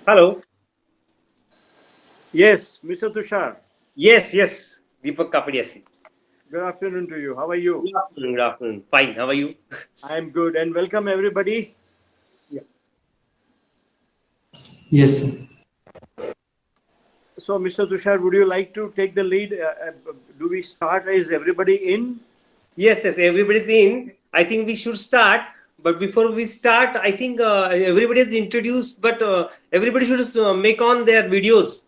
Hello. Yes, Mr. Tushar. Yes. Deepak Kapadia. Good afternoon to you. How are you? Good afternoon. Good afternoon. Fine. How are you? I am good and welcome everybody. Yeah. Yes, sir. So, Mr. Tushar, would you like to take the lead? Do we start? Is everybody in? Yes. Everybody's in. I think we should start. But before we start, I think everybody is introduced, but everybody should make on their videos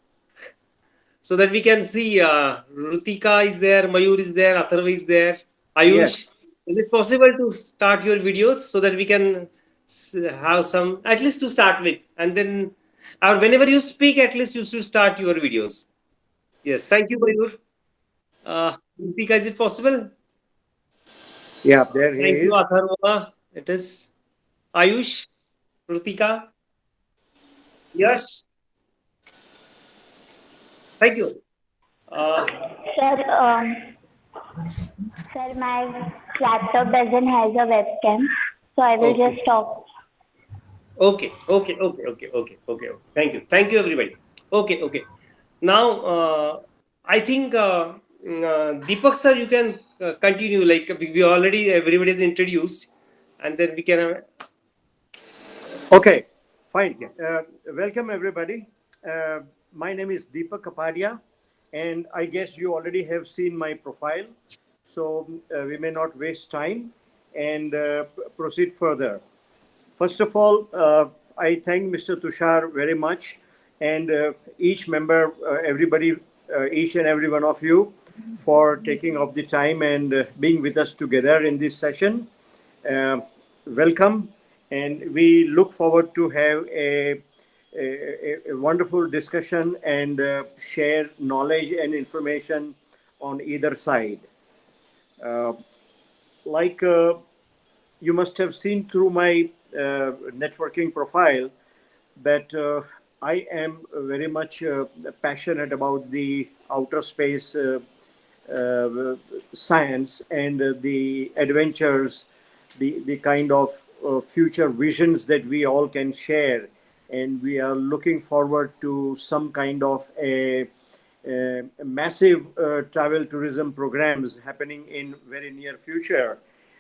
so that we can see. Rutika is there, Mayur is there, Atharva is there, Yes. Ayush. Is it possible to start your videos so that we can have some, at least to start with, and then, or whenever you speak, at least you should start your videos. Yes, thank you, Mayur. Deepika, is it possible? Yeah, there he Thank you, is. Atharva. It is Ayush, Rutika, Yash. Thank you. Uh, Sir, sir, my laptop doesn't has a webcam, so I will okay, just talk. okay. Thank you, everybody. Okay. Now, I think Deepak sir, you can continue. Like we already everybody is introduced, and then we can. Okay, fine. Yeah. Welcome everybody. Uh, my name is Deepak Kapadia, and I guess you already have seen my profile. So we may not waste time and proceed further. First of all, I thank Mr. Tushar very much, and each member, everybody, each and every one of you, for taking up the time and being with us together in this session. Uh, Welcome, and we look forward to have a wonderful discussion and share knowledge and information on either side. Uh, like you must have seen through my networking profile that I am very much passionate about the outer space science and the adventures, the kind of future visions that we all can share. And we are looking forward to some kind of a massive travel tourism programs happening in very near future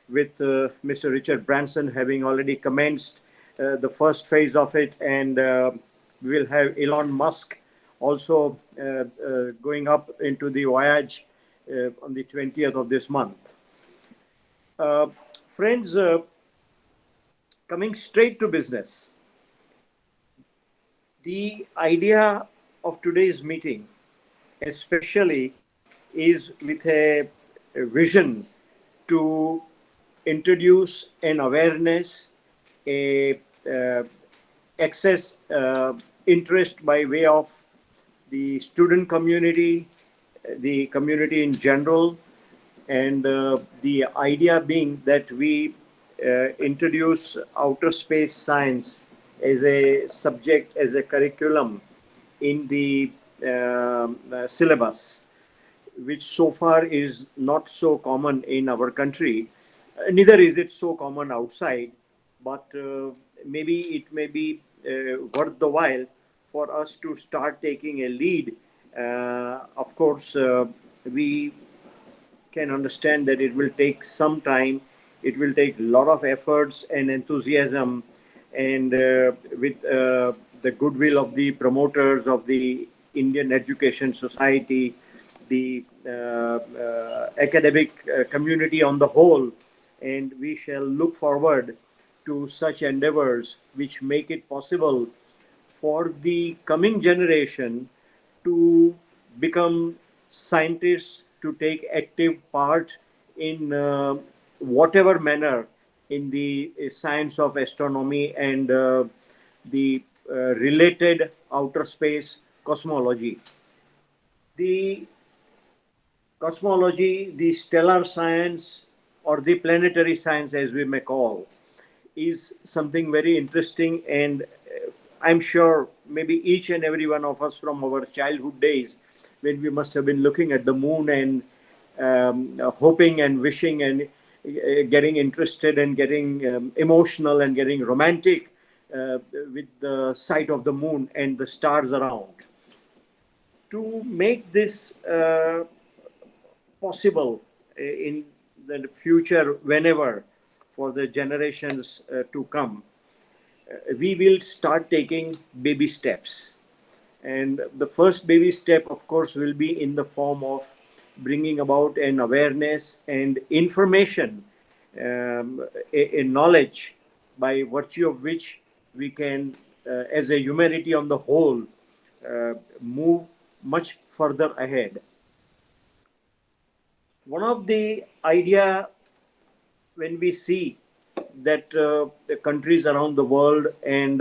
with Mr. Richard Branson having already commenced the first phase of it, and we'll have Elon Musk also going up into the voyage on the 20th of this month. Uh, Friends, coming straight to business, the idea of today's meeting, especially, is with a vision to introduce an awareness, a excess interest by way of the student community, the community in general, and the idea being that we introduce outer space science as a subject, as a curriculum in the syllabus, which so far is not so common in our country. Neither is it so common outside, but maybe it may be worth the while for us to start taking a lead. Of course, we can understand that it will take some time. It will take a lot of efforts and enthusiasm, and with the goodwill of the promoters of the Indian Education Society, the academic community on the whole, and we shall look forward to such endeavors which make it possible for the coming generation to become scientists, to take active part in whatever manner in the science of astronomy and the related outer space cosmology. The cosmology, the stellar science, or the planetary science, as we may call, is something very interesting. And I'm sure maybe each and every one of us from our childhood days, when we must have been looking at the moon and hoping and wishing and getting interested and getting emotional and getting romantic with the sight of the moon and the stars around. To make this possible in the future, whenever for the generations to come, we will start taking baby steps. And the first baby step, of course, will be in the form of bringing about an awareness and information, a knowledge by virtue of which we can, as a humanity on the whole, move much further ahead. One of the idea, when we see that the countries around the world and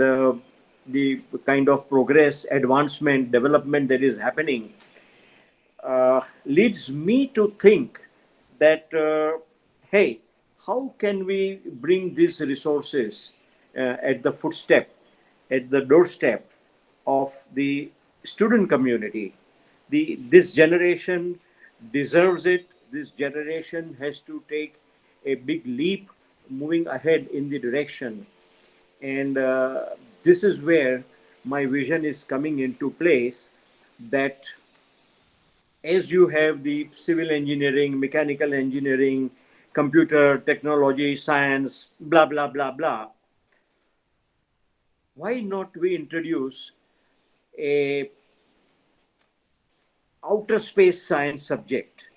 the kind of progress, advancement, development that is happening, leads me to think that, hey, how can we bring these resources at the footstep, at the doorstep of the student community? This generation deserves it. This generation has to take a big leap moving ahead in the direction. And this is where my vision is coming into place, that as you have the civil engineering, mechanical engineering, computer technology, science, blah, blah, blah, blah, why not we introduce a outer space science subject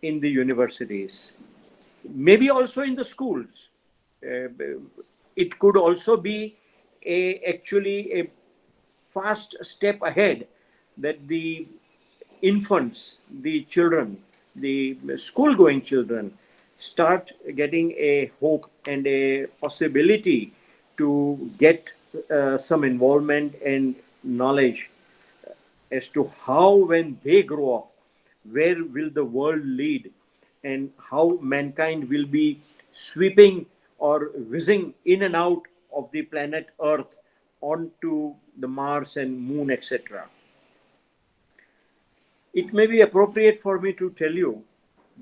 in the universities, maybe also in the schools. Uh, it could also be actually a fast step ahead, that the infants, the children, the school going children start getting a hope and a possibility to get some involvement and knowledge as to how, when they grow up, where will the world lead, and how mankind will be sweeping or whizzing in and out of the planet Earth onto the Mars and Moon, etc. It may be appropriate for me to tell you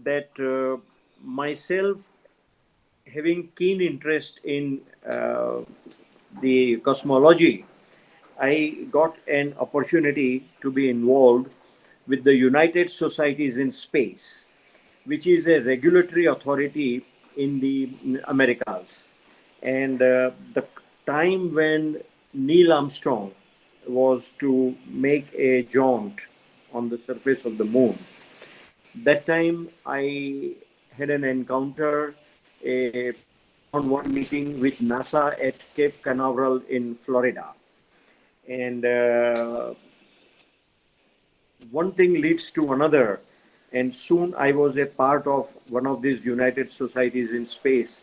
that myself, having keen interest in the cosmology, I got an opportunity to be involved with the United Societies in Space, which is a regulatory authority in the Americas. And the time when Neil Armstrong was to make a jaunt on the surface of the moon, that time I had an encounter, a one-on-one meeting with NASA at Cape Canaveral in Florida. And one thing leads to another. And soon I was a part of one of these United Societies in Space,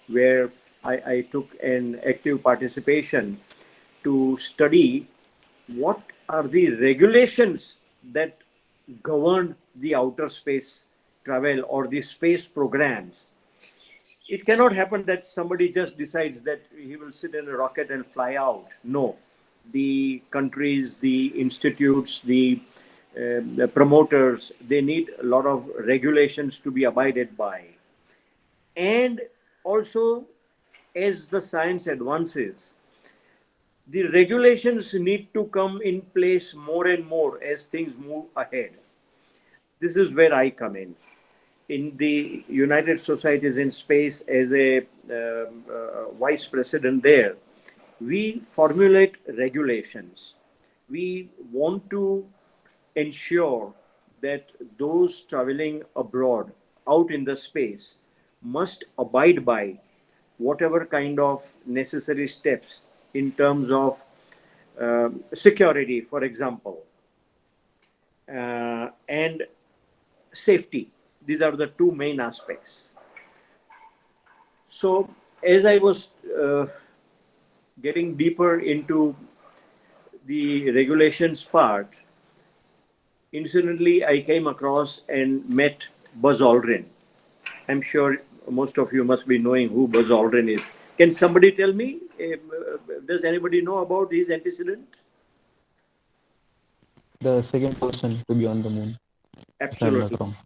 where I took an active participation to study what are the regulations that govern the outer space travel or the space programs. It cannot happen that somebody just decides that he will sit in a rocket and fly out. No, the countries, the institutes, the promoters, they need a lot of regulations to be abided by. And also, as the science advances, the regulations need to come in place more and more as things move ahead. This is where I come in. In the United Societies in Space, as a vice president there, we formulate regulations. We want to ensure that those traveling abroad, out in the space, must abide by whatever kind of necessary steps in terms of security, for example, and safety. These are the two main aspects. So, as I was getting deeper into the regulations part, incidentally, I came across and met Buzz Aldrin. I'm sure most of you must be knowing who Buzz Aldrin is. Can somebody tell me, does anybody know about his antecedent? The second person to be on the moon, if I'm not Absolutely. wrong.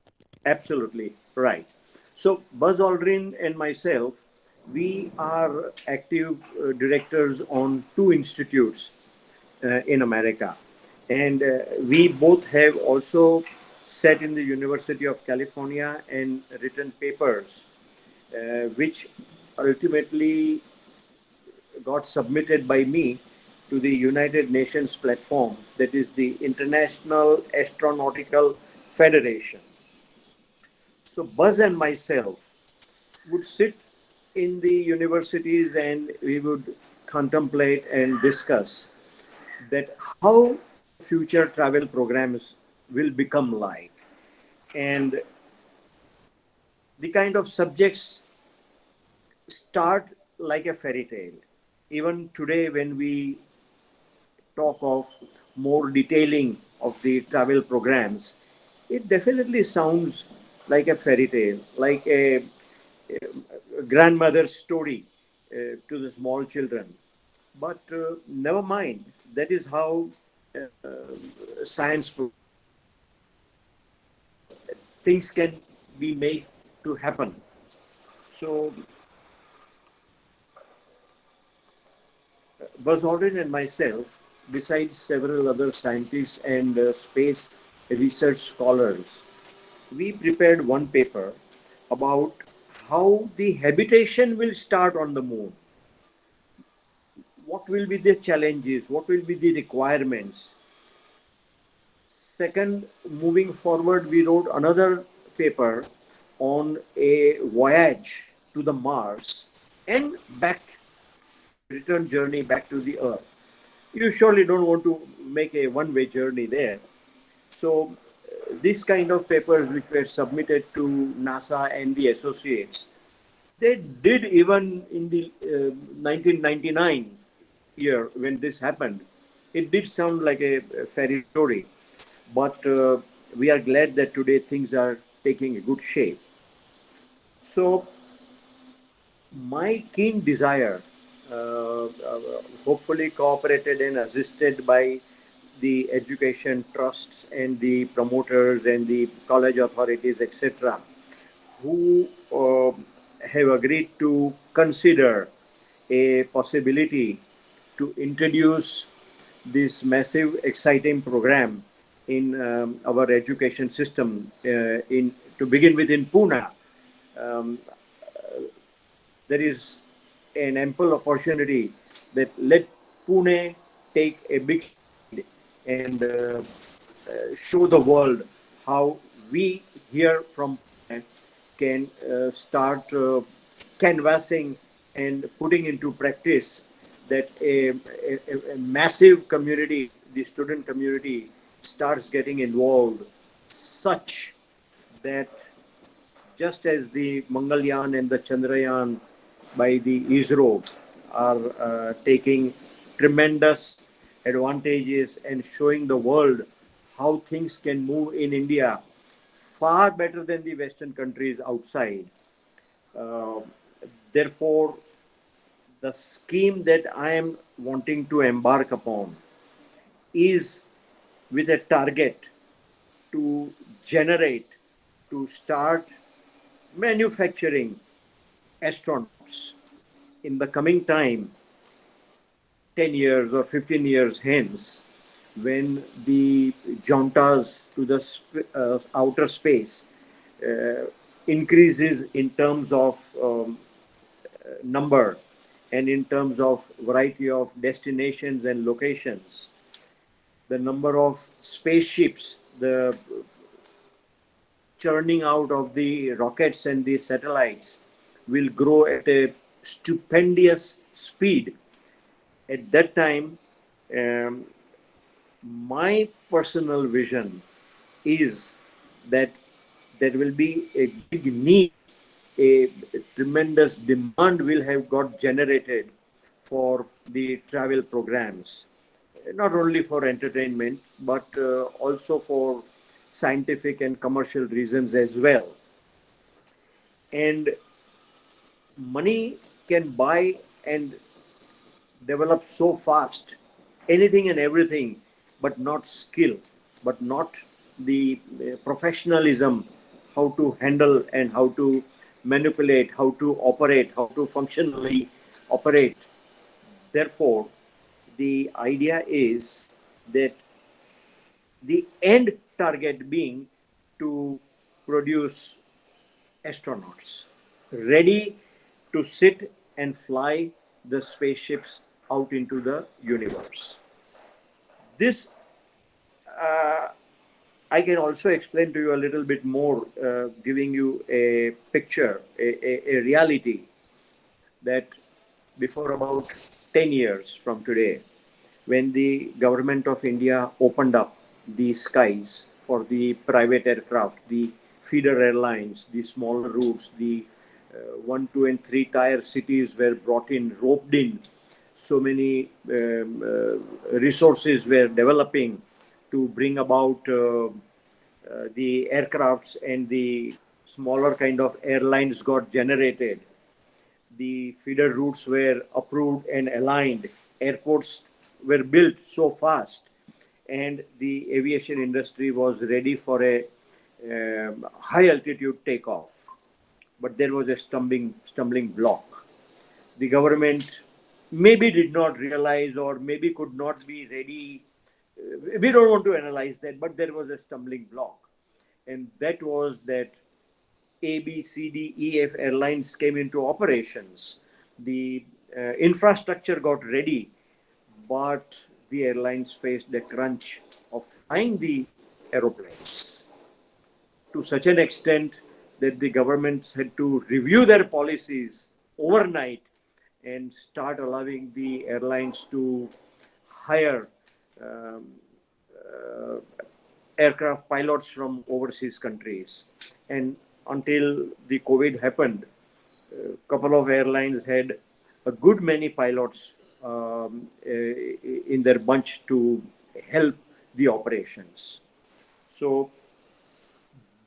Absolutely right. So Buzz Aldrin and myself, we are active directors on two institutes in America. And we both have also sat in the University of California and written papers, which ultimately got submitted by me to the United Nations platform, that is the International Astronautical Federation. So Buzz and myself would sit in the universities and we would contemplate and discuss that how the future travel programs will become like, and the kind of subjects start like a fairy tale. Even today, when we talk of more detailing of the travel programs, it definitely sounds like a fairy tale, like a grandmother's story to the small children. But never mind, that is how science things can be made to happen. So Buzz Aldrin and myself, besides several other scientists and space research scholars, we prepared one paper about how the habitation will start on the moon. What will be the challenges? What will be the requirements? Second, moving forward, we wrote another paper on a voyage to the Mars and back, a return journey back to the Earth. You surely don't want to make a one-way journey there. So these kind of papers which were submitted to NASA and the associates, they did even in the 1999 year when this happened. It did sound like a fairy story, but we are glad that today things are taking a good shape. So my keen desire, hopefully cooperated and assisted by the education trusts and the promoters and the college authorities, etc., who have agreed to consider a possibility to introduce this massive, exciting program in our education system. In to begin with, in Pune, um, there is an ample opportunity that let Pune take a big lead and show the world how we here from Pune can start canvassing and putting into practice that a massive community, the student community, starts getting involved, such that just as the Mangalyaan and the Chandrayaan by the ISRO are taking tremendous advantages and showing the world how things can move in India far better than the Western countries outside. Uh, Therefore, the scheme that I am wanting to embark upon is with a target to generate, to start manufacturing astronauts in the coming time, 10 years or 15 years hence, when the jauntas to the outer space uh, increases in terms of number and in terms of variety of destinations and locations, the number of spaceships, the churning out of the rockets and the satellites will grow at a stupendous speed. At that time, um, my personal vision is that there will be a big need, a tremendous demand will have got generated for the travel programs, not only for entertainment, but also for scientific and commercial reasons as well. And money can buy and develop so fast anything and everything, but not skill, but not the professionalism, how to handle and how to manipulate, how to operate, how to functionally operate. Therefore, the idea is that the end target being to produce astronauts ready to sit and fly the spaceships out into the universe. This I can also explain to you a little bit more, giving you a picture, a reality that before about 10 years from today, when the government of India opened up the skies for the private aircraft, the feeder airlines, the smaller routes, the 1, 2, and 3 tier cities were brought in, roped in. So many resources were developing to bring about the aircrafts, and the smaller kind of airlines got generated. The feeder routes were approved and aligned. Airports were built so fast, and the aviation industry was ready for a high altitude takeoff. But there was a stumbling block. The government maybe did not realize, or maybe could not be ready. We don't want to analyze that, but there was a stumbling block. And that was that A, B, C, D, E, F airlines came into operations. The infrastructure got ready, but the airlines faced the crunch of flying the aeroplanes to such an extent that the governments had to review their policies overnight and start allowing the airlines to hire um, uh, aircraft pilots from overseas countries. And until the COVID happened, a couple of airlines had a good many pilots in their bunch to help the operations. So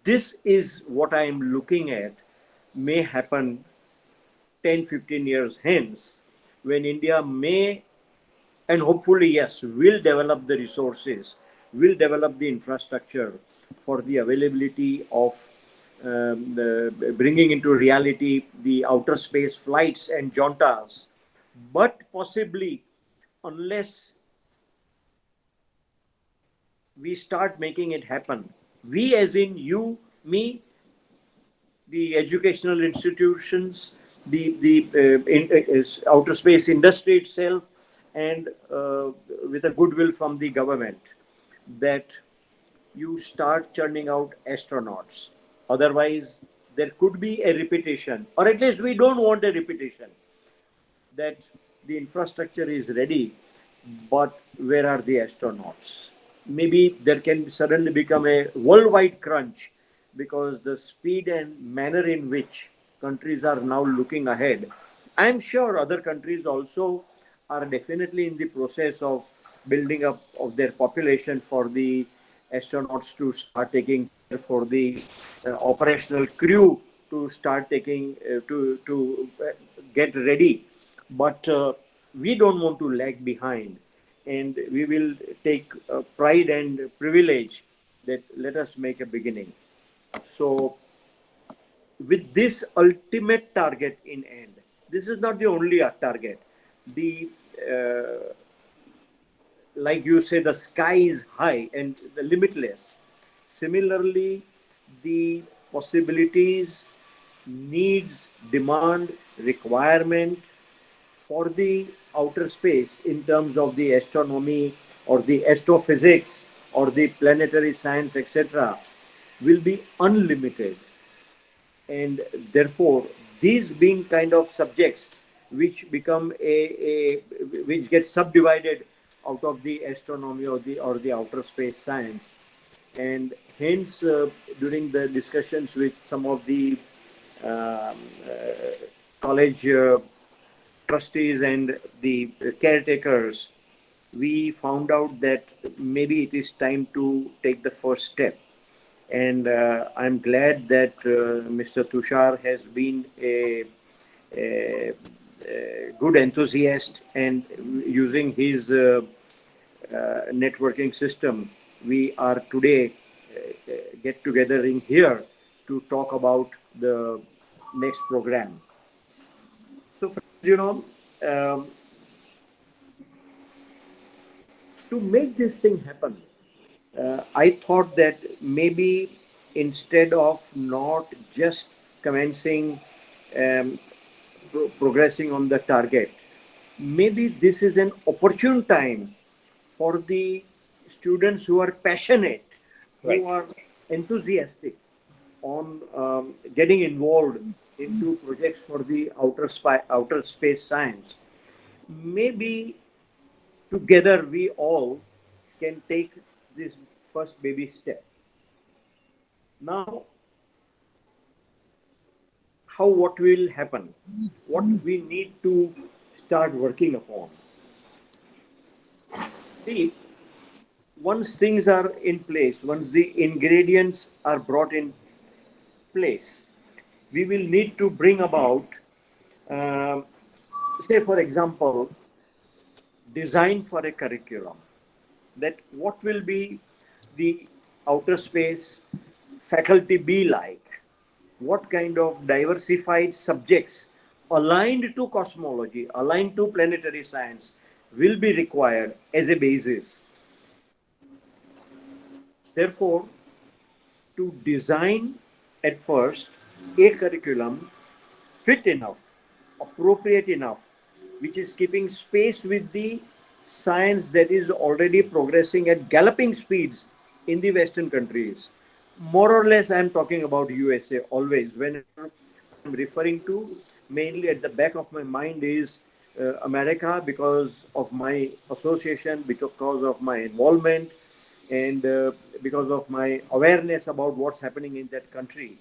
this is what I am looking at may happen 10, 15 years hence, when India may, and hopefully, yes, will develop the resources, will develop the infrastructure for the availability of bringing into reality the outer space flights and jauntas. But possibly, unless we start making it happen, we as in you, me, the educational institutions, the outer space industry itself, and with a goodwill from the government, that you start churning out astronauts. Otherwise, there could be a repetition, or at least we don't want a repetition, that the infrastructure is ready, but where are the astronauts? Maybe there can suddenly become a worldwide crunch, because the speed and manner in which countries are now looking ahead. I'm sure other countries also are definitely in the process of building up of their population for the astronauts to start taking care, for the operational crew to start taking to get ready. But we don't want to lag behind, and we will take pride and privilege that let us make a beginning. So, with this ultimate target in end, this is not the only target. The like you say, the sky is high and the limitless. Similarly, the possibilities, needs, demand, requirement for the outer space in terms of the astronomy or the astrophysics or the planetary science, etc., will be unlimited. And therefore, these being kind of subjects which become which get subdivided out of the astronomy or the outer space science. And hence, during the discussions with some of the um, uh, college trustees and the caretakers, we found out that maybe it is time to take the first step. And I'm glad that Mr. Tushar has been a good enthusiast, and using his networking system, we are today get together in here to talk about the next program. So, friends, to make this thing happen, I thought that maybe instead of not just commencing, um, progressing on the target, maybe this is an opportune time for the students who are passionate, who Right. are enthusiastic on getting involved into projects for the outer space science. Maybe together we all can take this first baby step. Now, how what will happen? What we need to start working upon. See, once things are in place, once the ingredients are brought in place, we will need to bring about, um say, for example, design for a curriculum. That what will be the outer space faculty be like? What kind of diversified subjects aligned to cosmology, aligned to planetary science will be required as a basis? Therefore, to design at first a curriculum fit enough, appropriate enough, which is keeping space with the science that is already progressing at galloping speeds in the Western countries. More or less, I'm talking about USA always. Whenever I'm referring to, mainly at the back of my mind is America, because of my association, because of my involvement, and because of my awareness about what's happening in that country.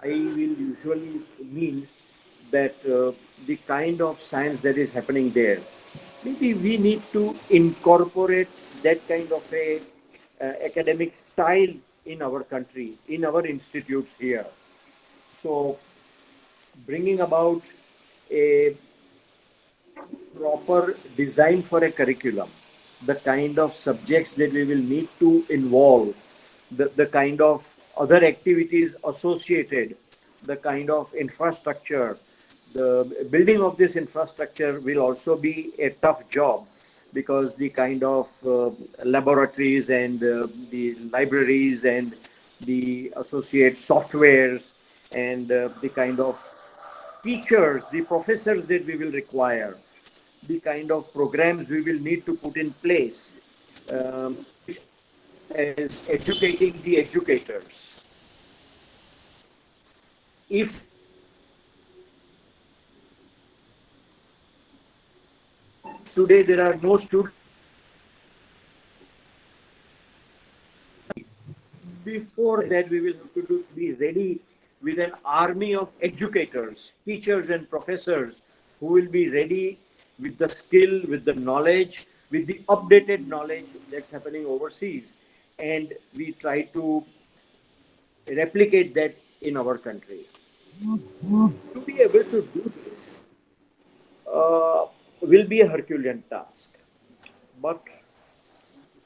I will usually mean that the kind of science that is happening there, maybe we need to incorporate that kind of a academic style in our country, in our institutes here. So, bringing about a proper design for a curriculum, the kind of subjects that we will need to involve, the kind of other activities associated, the kind of infrastructure, the building of this infrastructure will also be a tough job, because the kind of laboratories and the libraries and the associate softwares and the kind of teachers, the professors that we will require, the kind of programs we will need to put in place, which as educating the educators. If today there are no students, before that we will have to be ready with an army of educators, teachers and professors who will be ready with the skill, with the knowledge, with the updated knowledge that's happening overseas. And we try to replicate that in our country. To be able to do this will be a Herculean task. But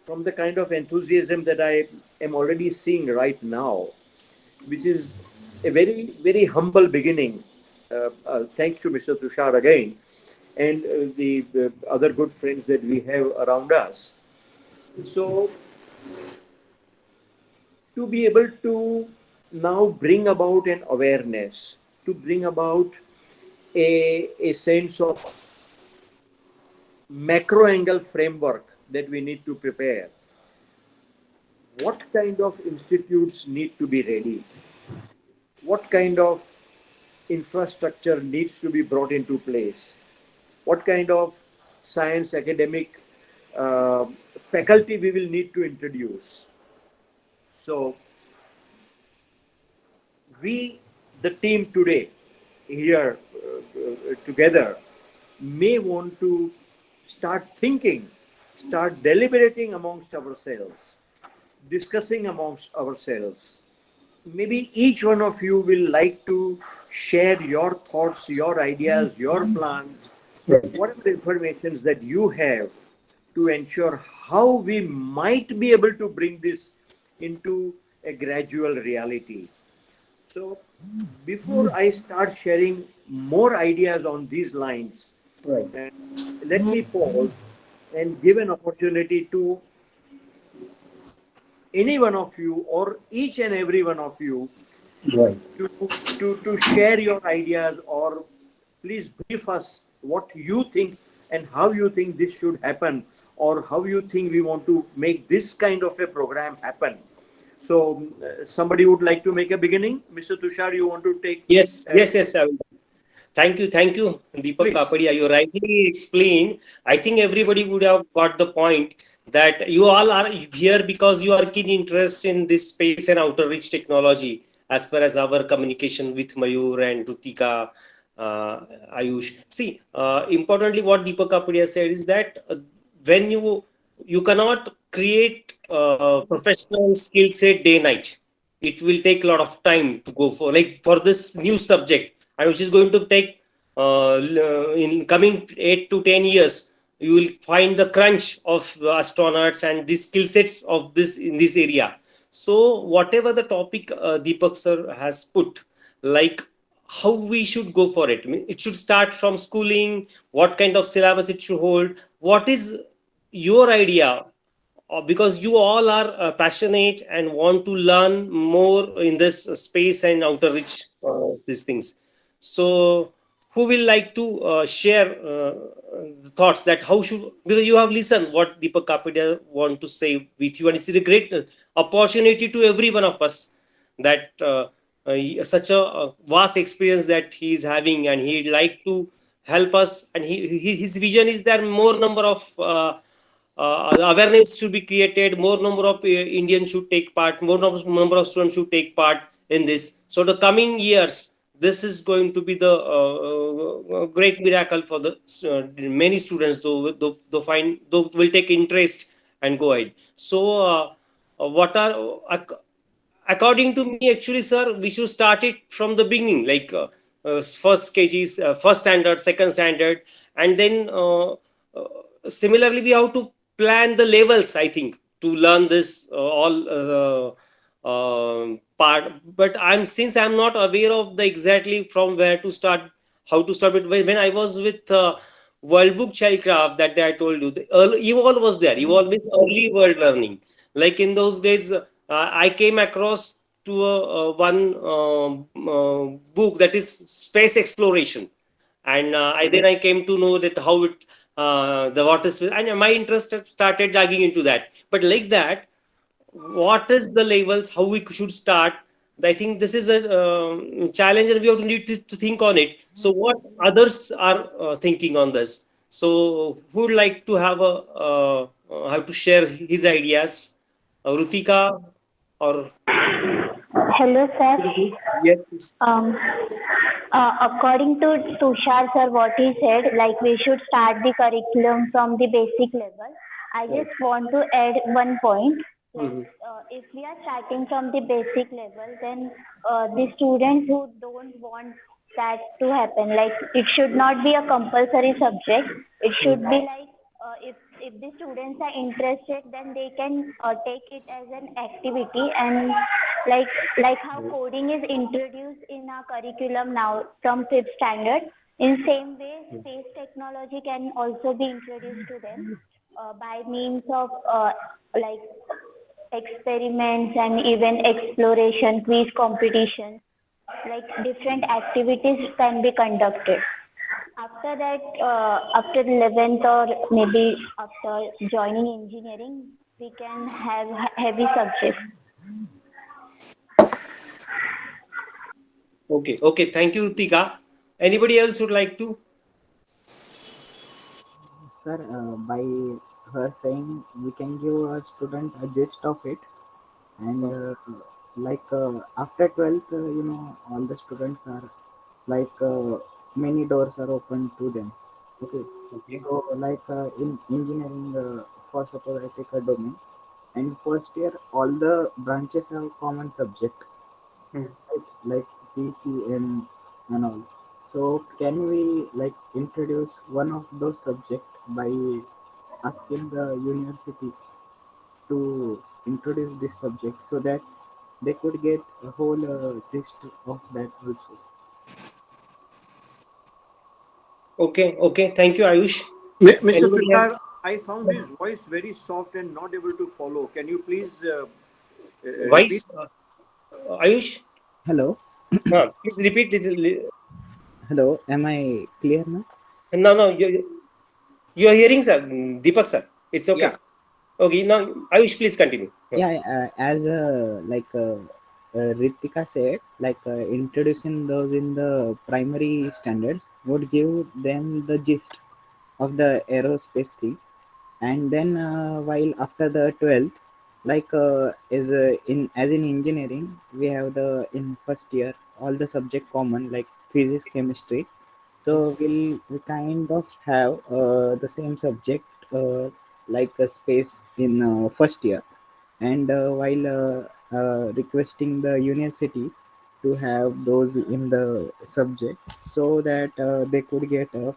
from the kind of enthusiasm that I am already seeing right now, which is a very, very humble beginning, thanks to Mr. Tushar again, and the other good friends that we have around us. So, to be able to now bring about an awareness, to bring about a sense of macro angle framework that we need to prepare. What kind of institutes need to be ready? What kind of infrastructure needs to be brought into place? What kind of science academic uh, faculty we will need to introduce? So, we, the team today, here together, may want to start thinking, start deliberating amongst ourselves, discussing amongst ourselves. Maybe each one of you will like to share your thoughts, your ideas, your plans, whatever information that you have, to ensure how we might be able to bring this into a gradual reality. So before I start sharing more ideas on these lines, Right. let me pause and give an opportunity to any one of you or each and every one of you Right. to share your ideas, or please brief us what you think and how you think this should happen, or how you think we want to make this kind of a program happen. So somebody would like to make a beginning. Mr. Tushar, you want to take? Yes, Uh, yes, yes. I will. Thank you, Deepak please. Kapadia. You rightly explained. I think everybody would have got the point that you all are here because you are keen interest in this space and outer reach technology, as per as our communication with Mayur and Rutika, uh, Ayush. See, importantly, what Deepak Kapadia said is that when you cannot create professional skill set day night. It will take a lot of time to go for this new subject, and which is going to take in coming 8 to 10 years. You will find the crunch of the astronauts and the skill sets of this in this area. So whatever the topic Deepak sir has put, like how we should go for it. I mean, it should start from schooling, what kind of syllabus it should hold, what is your idea, because you all are passionate and want to learn more in this space and outer reach these things. So who will like to share the thoughts that how should, because you have listened what Deepak Kapadia want to say with you, and it's a great opportunity to every one of us that such a vast experience that he is having, and he'd like to help us, and his vision is there more number of awareness should be created, more number of Indians should take part, more number of students should take part in this. So the coming years, this is going to be the great miracle for the many students, though find though will take interest and go ahead. So what are according to me, actually, sir, we should start it from the beginning, like first kgs, first standard, second standard, and then similarly we have to plan the levels, I think, to learn this all part. But I'm since I'm not aware of the exactly from where to start, how to start it. When I was with world book childcraft, that day I told you the early, evolve was there. Evolve means early world learning. Like in those days, I came across to one book that is space exploration, and then I came to know that how it the water space, and my interest started digging into that. But like that, what is the levels, how we should start? I think this is a challenge, and we have to need to think on it. So what others are thinking on this? So who would like to have a have to share his ideas? Rutika or Hello, sir. yes, yes. Um, According to Tushar sir, what he said, like we should start the curriculum from the basic level. I Right. just want to add one point. Like Mhm. if we are starting from the basic level, then the students who don't want that to happen, like it should not be a compulsory subject. It should be like if the students are interested, then they can take it as an activity, and like how coding is introduced in our curriculum now from fifth standard. In same way, space technology can also be introduced to them by means of like experiments and even exploration, quiz competitions, like different activities can be conducted. After that, after 11th or maybe after joining engineering, we can have heavy subjects. Okay, okay. Thank you, Rutika. Anybody else would like to? Sir, by her saying, we can give a student a gist of it, and after 12th, all the students are many doors are open to them. Okay, Okay. so in engineering, for suppose I take a domain, and first year all the branches have common subject, Hmm. right? Like PCM and all. So can we introduce one of those subject by asking the university to introduce this subject, so that they could get a whole gist of that also. Okay, okay. Thank you, Ayush. Mr. Anybody else? Tushar, I found his voice very soft and not able to follow. Can you please repeat? Vice? Ayush? Hello, Please repeat it. hello. Am I clear now? No, no. You are hearing, sir. Deepak, sir. It's Yeah. okay. Okay, now, Ayush, please continue. Yeah, as Ritika said, introducing those in the primary standards would give them the gist of the aerospace thing, and then while after the 12th, is in engineering, we have the in first year all the subject common like physics, chemistry. So we kind of have the same subject like a space in first year, and while requesting the university to have those in the subject so that they could get a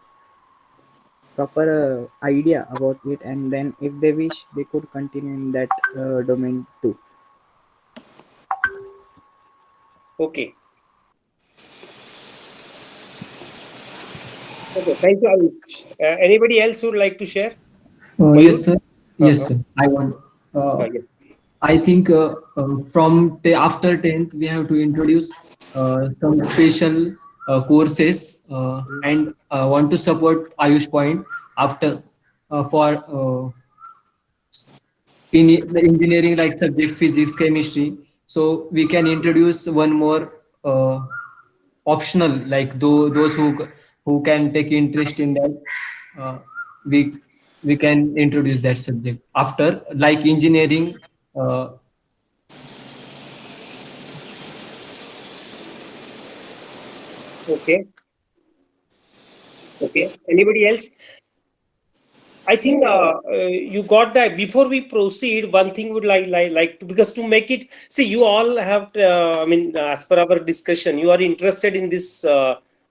proper idea about it, and then if they wish they could continue in that domain too. Okay. Okay. Thank you, Ayush. Anybody else would like to share? Mayur? Yes, sir. Yes, Uh-huh. sir. I want. Yes. I think after 10th, we have to introduce some special courses and want to support Ayush Point after for in the engineering like subject physics, chemistry. So we can introduce one more optional like those who can take interest in that. Uh, we we can introduce that subject after like engineering. Okay. Okay. Anybody else? I think you got that. Before we proceed, one thing would like to, because to make it, see, you all have. I mean, as per our discussion, you are interested in this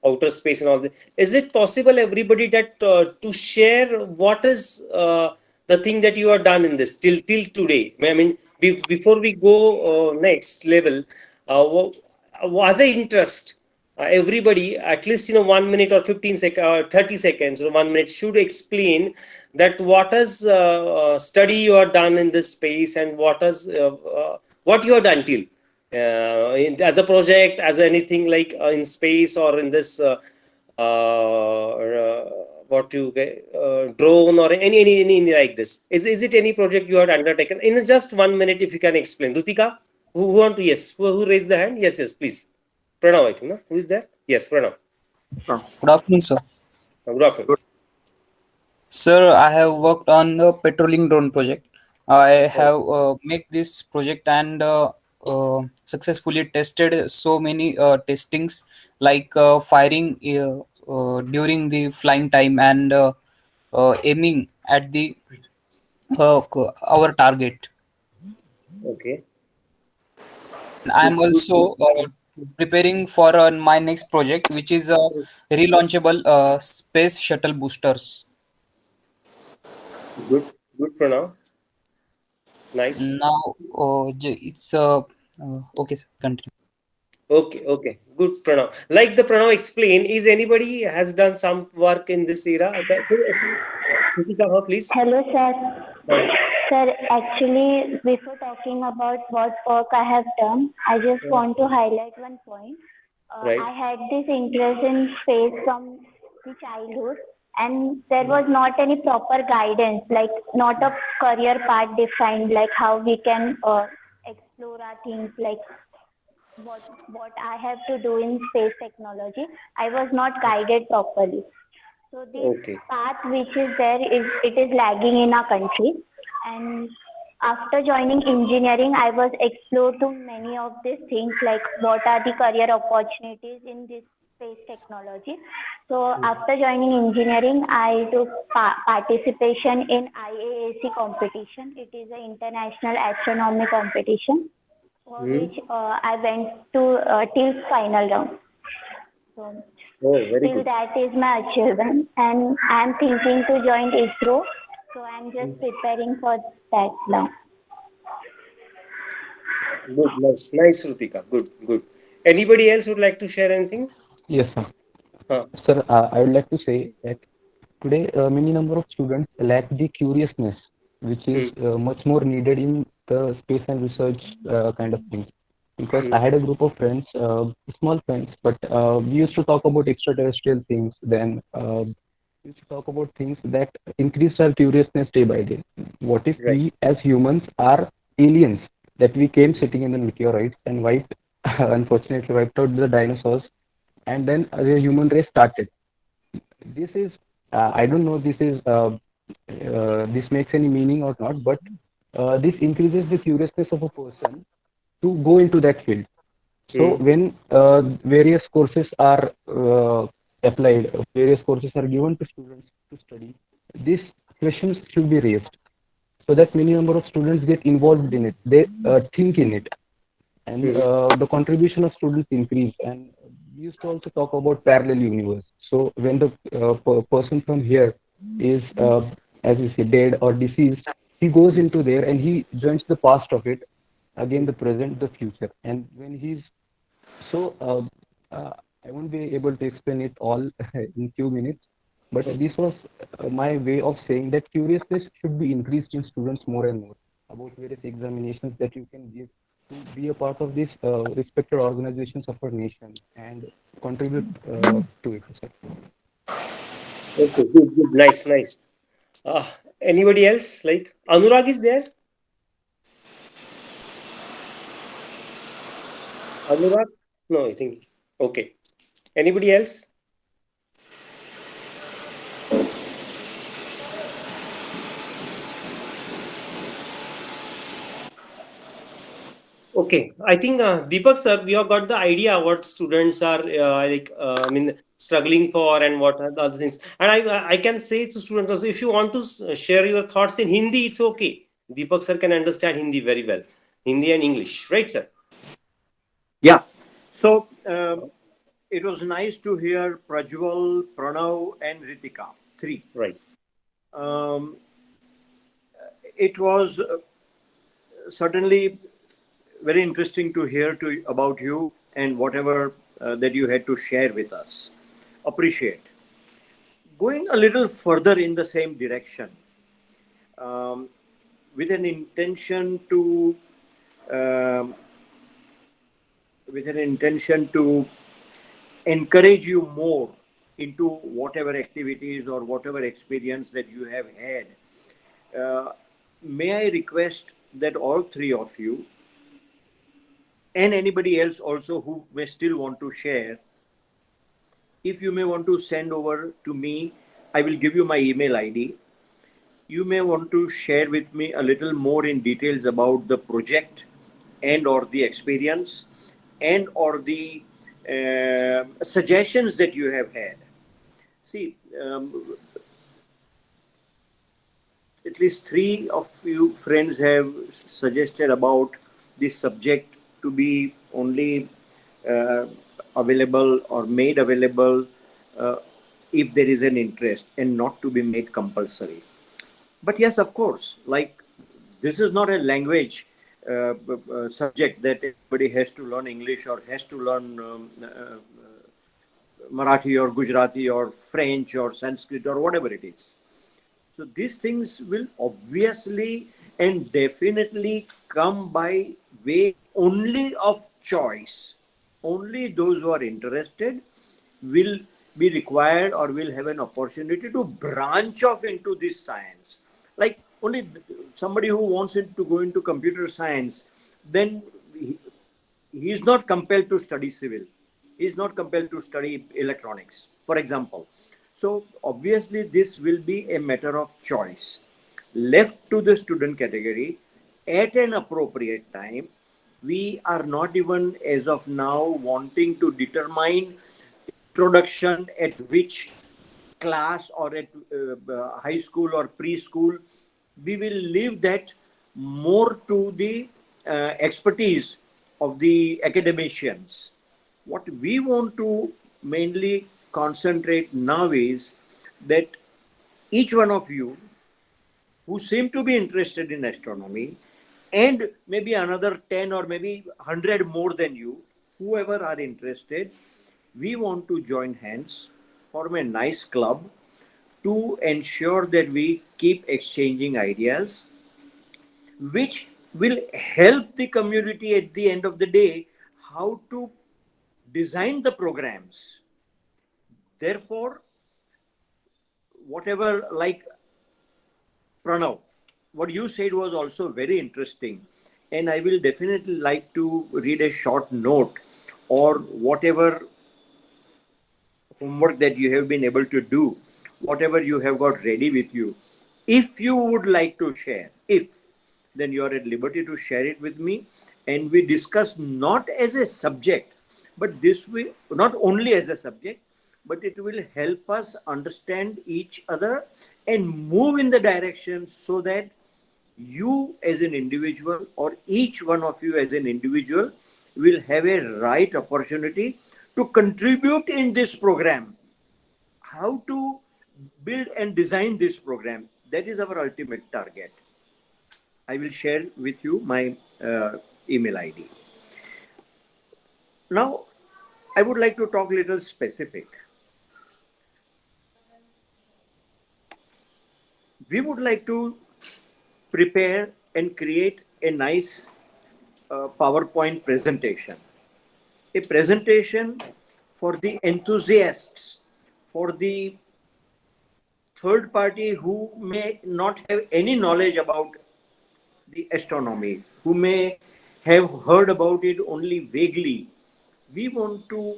outer space and all that. Is it possible, everybody, that to share what is the thing that you have done in this till today? I mean, before we go next level, was a interest. Everybody, at least 1 minute or 15 seconds, 30 seconds, or 1 minute, should explain that what is study you have done in this space, and what you have done till as a project, as anything like in space, or in this what you drone, or any like this. Is it any project you have undertaken in just 1 minute? If you can explain, Rutika, who want to, yes, who raised the hand? Yes, yes, please. Pranav, I think, no? Who is there? Yes, Pranav. Good afternoon, sir. Good afternoon. Sir, I have worked on the patrolling drone project. I Oh, have made this project and successfully tested so many testings like firing during the flying time and aiming at the our target. okay. And I am also preparing for my next project, which is relaunchable space shuttle boosters. Good, good, Pranav. Nice. Now, it's okay, sir. Continue. Okay, okay. Good, Pranav. Like the Pranav explained, is anybody has done some work in this era? Rutika, please. Hello, sir. Uh, Sir, actually, before talking about what work I have done, I just uh, want to highlight one point. right. I had this interest in space from the childhood, and there was not any proper guidance, like not a career path defined, like how we can explore our things, like what I have to do in space technology. I was not guided properly. So this Okay. path which is there is it is lagging in our country. And after joining engineering, I was explored to many of these things like what are the career opportunities in this space technology. So after joining engineering, I took participation in IAAC competition. It is an international astronomy competition for Hmm. which I went to till final round. So Oh, very still good. that is my achievement, and I'm thinking to join ISRO. So I'm just preparing for that now. Good, nice, Rutika. Good, good. Anybody else would like to share anything? Yes, sir. Huh. Sir, I would like to say that today many number of students lack the curiousness, which is Hmm. much more needed in the space and research kind of things. Because Hmm. I had a group of friends, small friends, but we used to talk about extraterrestrial things. Then we used to talk about things that increase our curiousness day by day. What if Right. we, as humans, are aliens? That we came sitting in the meteorites and wiped, unfortunately, wiped out the dinosaurs, and then the human race started. This is, I don't know, this makes any meaning or not, but this increases the curiousness of a person to go into that field. So Hmm. when various courses are applied, various courses are given to students to study, these questions should be raised so that many number of students get involved in it. They think in it, and Hmm. the contribution of students increase. And we used to also talk about parallel universe. So when the person from here is, as you say, dead or deceased, he goes into there and he joins the past of it, again the present, the future. And when he's so I won't be able to explain it all in few minutes, but this was my way of saying that curiousness should be increased in students more and more about various examinations that you can give to be a part of these respected organizations of our nation and contribute to it. Sir. Okay, good, nice. Uh, Anybody else? Like Anurag is there? Anurag? No, I think. Okay. Anybody else? Okay, I think Deepak sir, we have got the idea what students are I mean, struggling for and what are the other things. And I can say to students also, if you want to share your thoughts in Hindi, it's okay. Deepak sir can understand Hindi very well, Hindi and English, right, sir? Yeah. So it was nice to hear Prajwal, Pranav, and Ritika. Three. Right. Um, it was certainly very interesting to hear to about you and whatever that you had to share with us. Appreciate. Going a little further in the same direction, um, with an intention to um, with an intention to encourage you more into whatever activities or whatever experience that you have had. May I request that all three of you and anybody else also who may still want to share, if you may want to send over to me, I will give you my email ID. You may want to share with me a little more in details about the project and or the experience and or the suggestions that you have had. See, at least three of you friends have suggested about this subject to be only uh, available or made available uh, if there is an interest and not to be made compulsory. But yes, of course, like this is not a language subject that everybody has to learn English or has to learn Marathi or Gujarati or French or Sanskrit or whatever it is. So these things will obviously and definitely come by way only of choice. Only those who are interested will be required or will have an opportunity to branch off into this science. Like only somebody who wants it to go into computer science, then he is not compelled to study civil. He is not compelled to study electronics, for example. So obviously, this will be a matter of choice left to the student category at an appropriate time. We are not even as of now wanting to determine introduction at which class or at high school or preschool. We will leave that more to the expertise of the academicians. What we want to mainly concentrate now is that each one of you who seem to be interested in astronomy, and maybe another 10 or maybe 100 more than you, whoever are interested, we want to join hands, form a nice club to ensure that we keep exchanging ideas, which will help the community at the end of the day how to design the programs. Therefore, whatever, like Pranav, what you said was also very interesting. And I will definitely like to read a short note or whatever homework that you have been able to do, whatever you have got ready with you. If you would like to share, then you are at liberty to share it with me. And we discuss not as a subject, but this will not only as a subject, but it will help us understand each other and move in the direction so that you as an individual or each one of you as an individual will have a right opportunity to contribute in this program, how to build and design this program. That is our ultimate target. I will share with you my email ID. Now, I would like to talk a little specific. We would like to prepare and create a nice PowerPoint presentation. A presentation for the enthusiasts, for the third party who may not have any knowledge about the astronomy, who may have heard about it only vaguely. We want to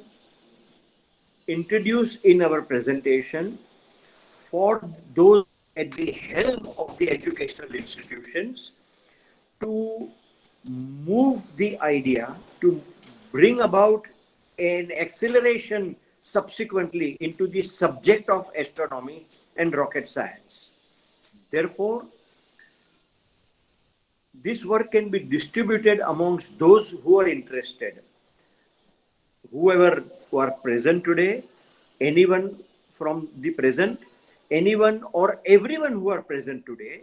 introduce in our presentation for those at the helm of the educational institutions to move the idea, to bring about an acceleration subsequently into the subject of astronomy and rocket science. Therefore, this work can be distributed amongst those who are interested. Whoever who are present today, anyone from the present, anyone or everyone who are present today,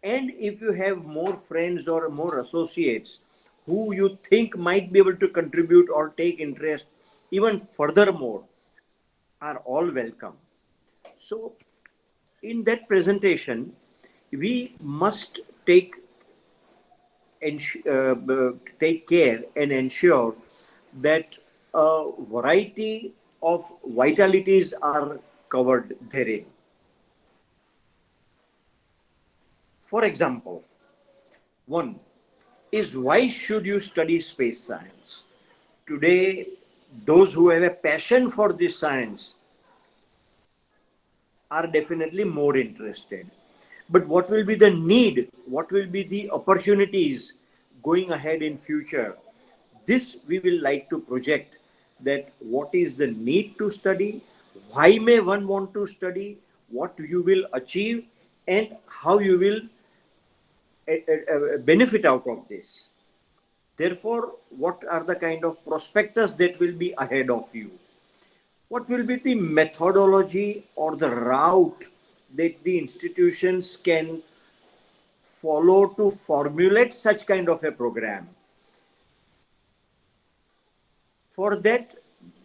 and if you have more friends or more associates who you think might be able to contribute or take interest even furthermore, are all welcome. So, in that presentation, we must take care and ensure that a variety of vitalities are covered therein. For example, one is why should you study space science? Today, those who have a passion for this science are definitely more interested. But what will be the need? What will be the opportunities going ahead in future? This we will like to project, that what is the need to study, why may one want to study, what you will achieve, and how you will benefit out of this. Therefore, what are the kind of prospectus that will be ahead of you? What will be the methodology or the route that the institutions can follow to formulate such kind of a program? For that,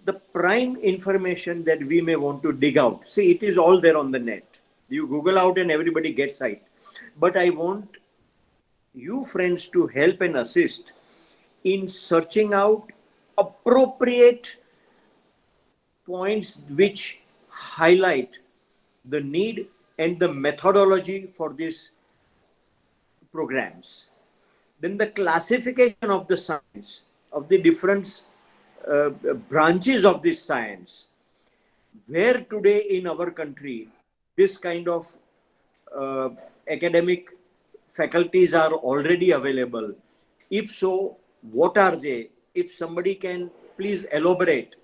the prime information that we may want to dig out, see, it is all there on the net. You Google out and everybody gets it. But I want you friends to help and assist in searching out appropriate points which highlight the need and the methodology for these programs. Then the classification of the science, of the different branches of this science, where today in our country this kind of uh, academic faculties are already available. If so, what are they? If somebody can please elaborate.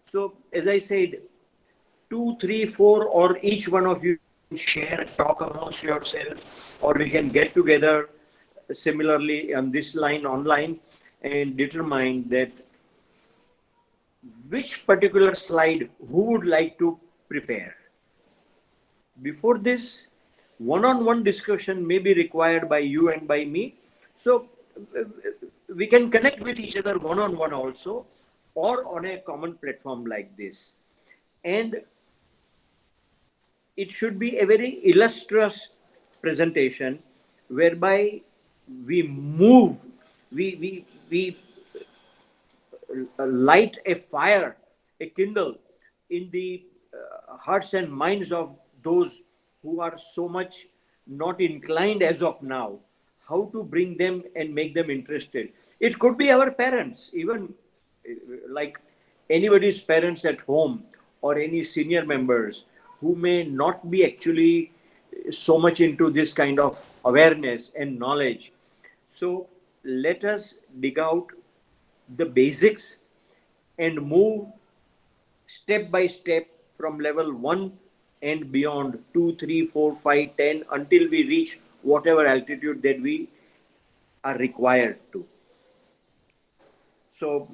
So, as I said, 2, 3, 4, or each one of you share, talk amongst yourself, or we can get together similarly on this line online and determine that which particular slide who would like to prepare. Before this, one-on-one discussion may be required by you and by me, So uh, we can connect with each other one on one also, or on a common platform like this. And it should be a very illustrious presentation whereby we move, we light a fire, a kindle in the hearts and minds of those who are so much not inclined as of now. How to bring them and make them interested. It could be our parents, even like anybody's parents at home, or any senior members who may not be actually so much into this kind of awareness and knowledge. So let us dig out the basics and move step by step from level 1 and beyond, 2, 3, 4, 5, 10, until we reach whatever altitude that we are required to. So,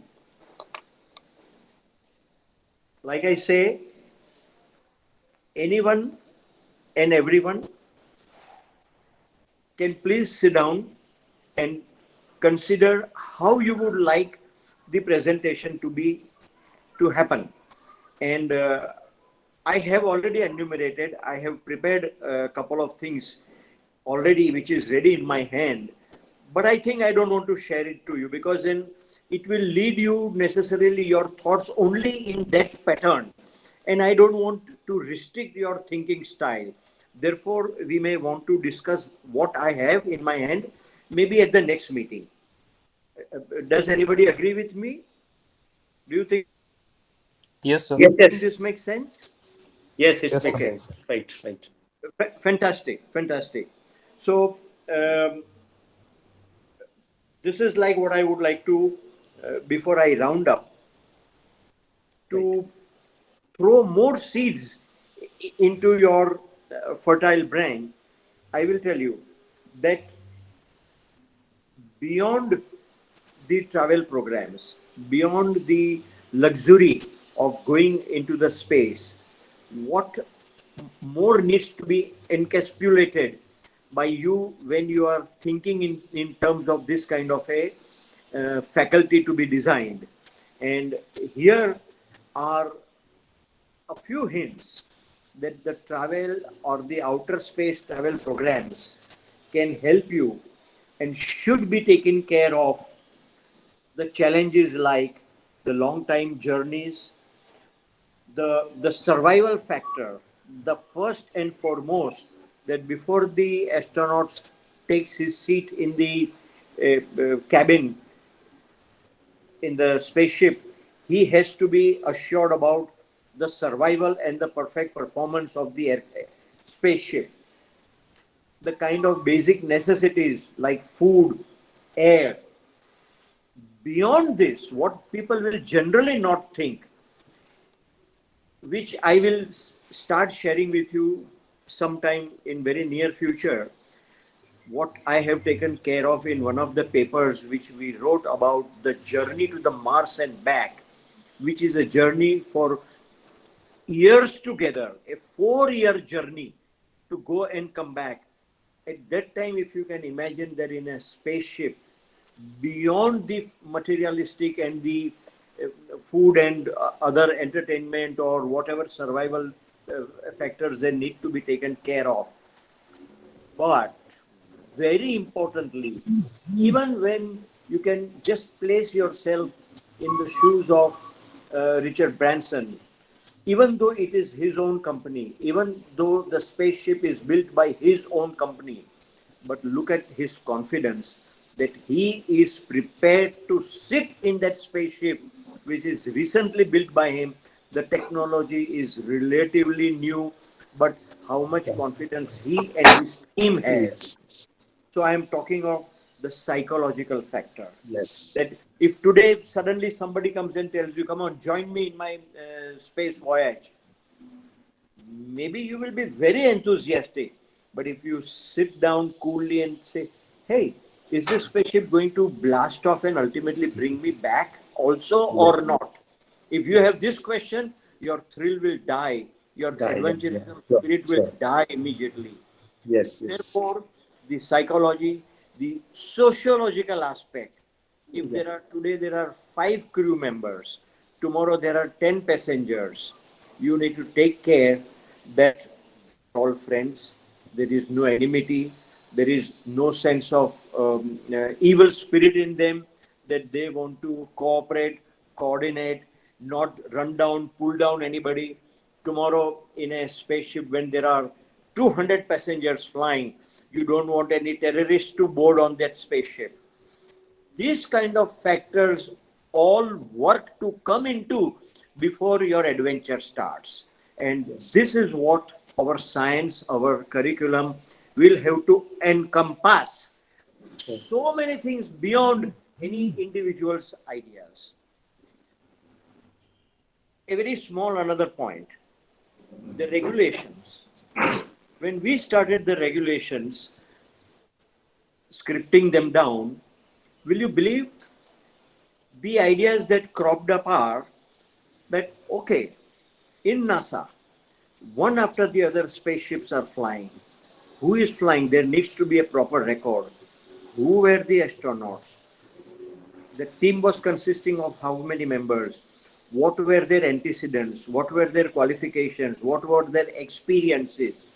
like I say, anyone and everyone can please sit down and consider how you would like the presentation to happen. And I have already enumerated, I have prepared a couple of things already which is ready in my hand, but I think I don't want to share it to you, because then it will lead you necessarily your thoughts only in that pattern, and I don't want to restrict your thinking style. Therefore, we may want to discuss what I have in my hand maybe at the next meeting. Does anybody agree with me? Do you think Yes, sir. Yes, this yes, makes sense? yes. It Yes, makes sir. Okay, sense. Right, right. fantastic, fantastic. So, this is like what I would like to, before I round up, Right. to throw more seeds into your fertile brain. I will tell you that beyond the travel programs, beyond the luxury of going into the space, what more needs to be encapsulated by you when you are thinking in terms of this kind of a faculty to be designed. And here are a few hints that the travel or the outer space travel programs can help you and should be taken care of. The challenges like the long time journeys, the survival factor, the first and foremost, that before the astronaut takes his seat in the cabin in the spaceship, he has to be assured about the survival and the perfect performance of the spaceship. The kind of basic necessities like food, air. Beyond this, what people will generally not think, which I will start sharing with you sometime in very near future, what I have taken care of in one of the papers which we wrote about the journey to the Mars and back, which is a journey for years together, a 4 year journey to go and come back. At that time, if you can imagine that in a spaceship, beyond the materialistic and the food and other entertainment or whatever survival factors they need to be taken care of. But very importantly, even when you can just place yourself in the shoes of Richard Branson, even though it is his own company, even though the spaceship is built by his own company, but look at his confidence that he is prepared to sit in that spaceship, which is recently built by him. The technology is relatively new, but how much confidence he and his team has. Yes, So I am talking of the psychological factor. yes. That if today suddenly somebody comes and tells you, come on, join me in my space voyage, maybe you will be very enthusiastic. But if you sit down coolly and say, hey, is this spaceship going to blast off and ultimately bring me back also or Yes. not? If you have this question, your thrill will die, your Die. Yeah, yeah. adventurism Sure, spirit will sure. die immediately. Yes, yes. Therefore, the psychology the sociological aspect. If there are today there are 5 crew members, tomorrow there are 10 passengers, you need to take care that they are all friends, there is no enmity, there is no sense of evil spirit in them, that they want to cooperate, coordinate, not run down, pull down anybody. Tomorrow in a spaceship, when there are 200 passengers flying, you don't want any terrorists to board on that spaceship. These kind of factors all work to come into before your adventure starts. And this is what our science, our curriculum will have to encompass so many things beyond any individual's ideas. A very small another point, the regulations. When we started the regulations, scripting them down, will you believe the ideas that cropped up are that, okay, in NASA, one after the other spaceships are flying. Who is flying? There needs to be a proper record. Who were the astronauts? The team was consisting of how many members? What were their antecedents? What were their qualifications? What were their experiences?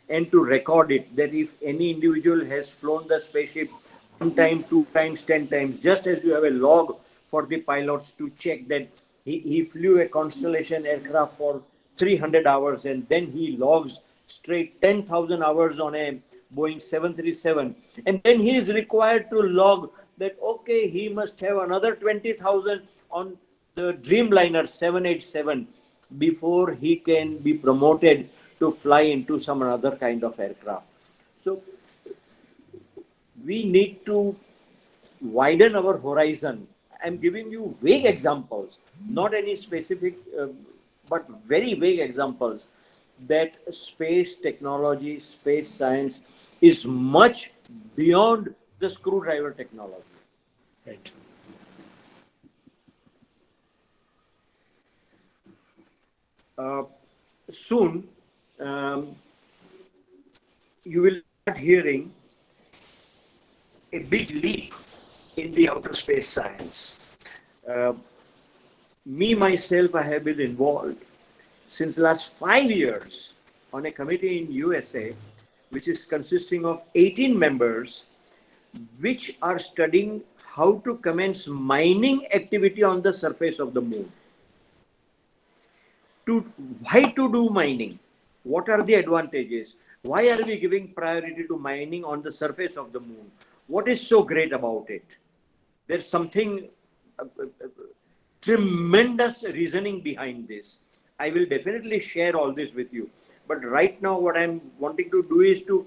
And to record it, that if any individual has flown the spaceship one time, 2 times, 10 times, just as you have a log for the pilots to check that he flew a Constellation aircraft for 300 hours and then he logs straight 10,000 hours on a Boeing 737, and then he is required to log that, okay, he must have another 20,000 on the Dreamliner 787 before he can be promoted to fly into some other kind of aircraft. So we need to widen our horizon. I'm giving you vague examples, not any specific, but very vague examples, that space technology, space science is much beyond the screwdriver technology. Right. Soon, you will start hearing a big leap in the outer space science. Uh, Me, myself, I have been involved since last 5 years on a committee in USA, which is consisting of 18 members, which are studying how to commence mining activity on the surface of the moon. Why to do mining? What are the advantages? Why are we giving priority to mining on the surface of the moon? What is so great about it? There's something tremendous reasoning behind this. I will definitely share all this with you. But right now, what I'm wanting to do is to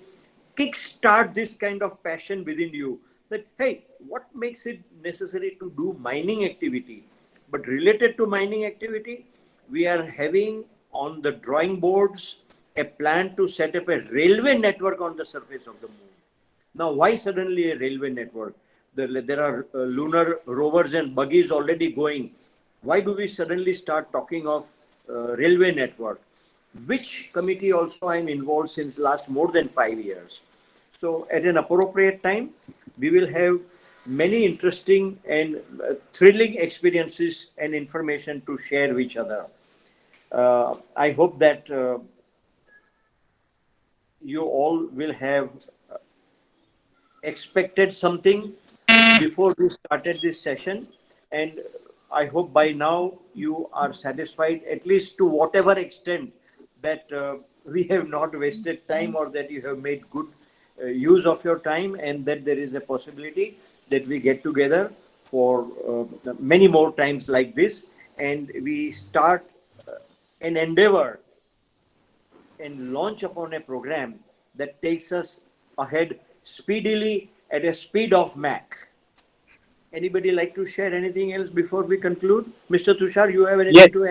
kickstart this kind of passion within you, that, hey, what makes it necessary to do mining activity? But related to mining activity, we are having on the drawing boards a plan to set up a railway network on the surface of the moon. Now, why suddenly a railway network? There are lunar rovers and buggies already going. Why do we suddenly start talking of railway network? Which committee also I'm involved since last more than 5 years. So at an appropriate time, we will have many interesting and thrilling experiences and information to share with each other. I hope that you all will have expected something before we started this session, and I hope by now you are satisfied, at least to whatever extent that we have not wasted time, or that you have made good use of your time, and that there is a possibility that we get together for many more times like this, and we start an endeavor and launch upon a program that takes us ahead speedily at a speed of Mach. Anybody like to share anything else before we conclude? Mr. Tushar, you have anything to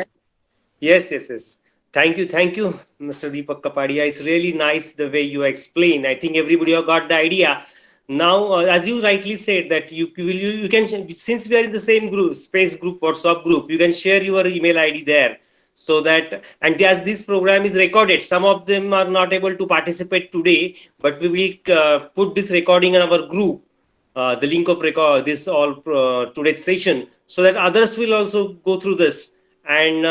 Yes. add? Yes. Thank you, Mr. Deepak Kapadia. It's really nice the way you explain. I think everybody have got the idea. Now, as you rightly said, that you can, since we are in the same group, space group, WhatsApp group, you can share your email ID there, so that, and as this program is recorded, some of them are not able to participate today, but we will put this recording in our group, the link of record this all today's session, so that others will also go through this, and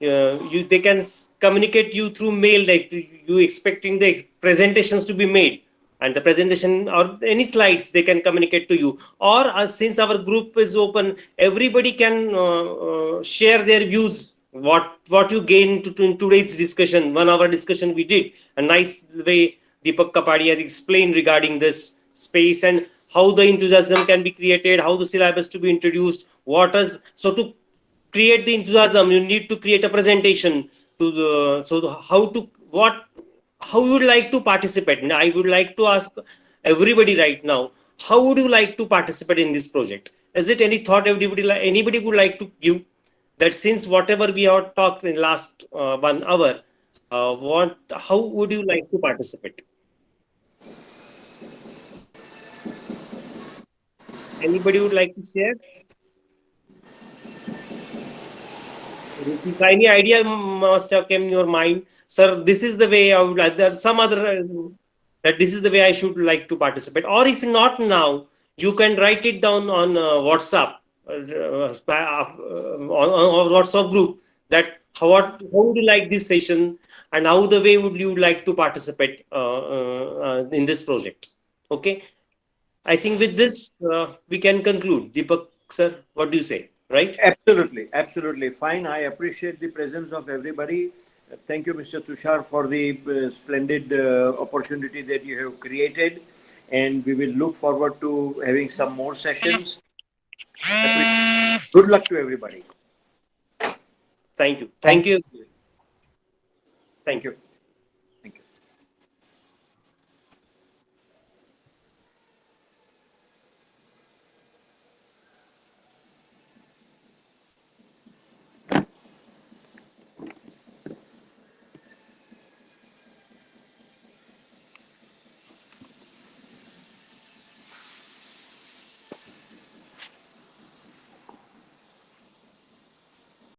they can communicate you through mail, like you expecting the presentations to be made, and the presentation or any slides they can communicate to you, or since our group is open, everybody can share their views, what you gain in today's discussion, 1 hour discussion we did a nice way. Deepak Kapadia explained regarding this space and how the enthusiasm can be created, how the syllabus to be introduced, what is so to create the enthusiasm you need to create a presentation to the, so how to what, how you would like to participate. And I would like to ask everybody right now, how would you like to participate in this project? Is it any thought anybody would like to give, that since whatever we have talked in last 1 hour, what how would you like to participate? Anybody would like to share? Ritika, any idea must have came in your mind, sir? This is the way I would like. There some other that this is the way I should like to participate. Or if not now, you can write it down on WhatsApp, on WhatsApp group. That how would you like this session, and how the way would you like to participate in this project? Okay, I think with this we can conclude. Deepak, sir, what do you say? Right? Absolutely, absolutely fine. I appreciate the presence of everybody. Thank you, Mr. Tushar, for the splendid opportunity that you have created, and we will look forward to having some more sessions. Good luck to everybody. Thank you. Thank Thank you. Thank you.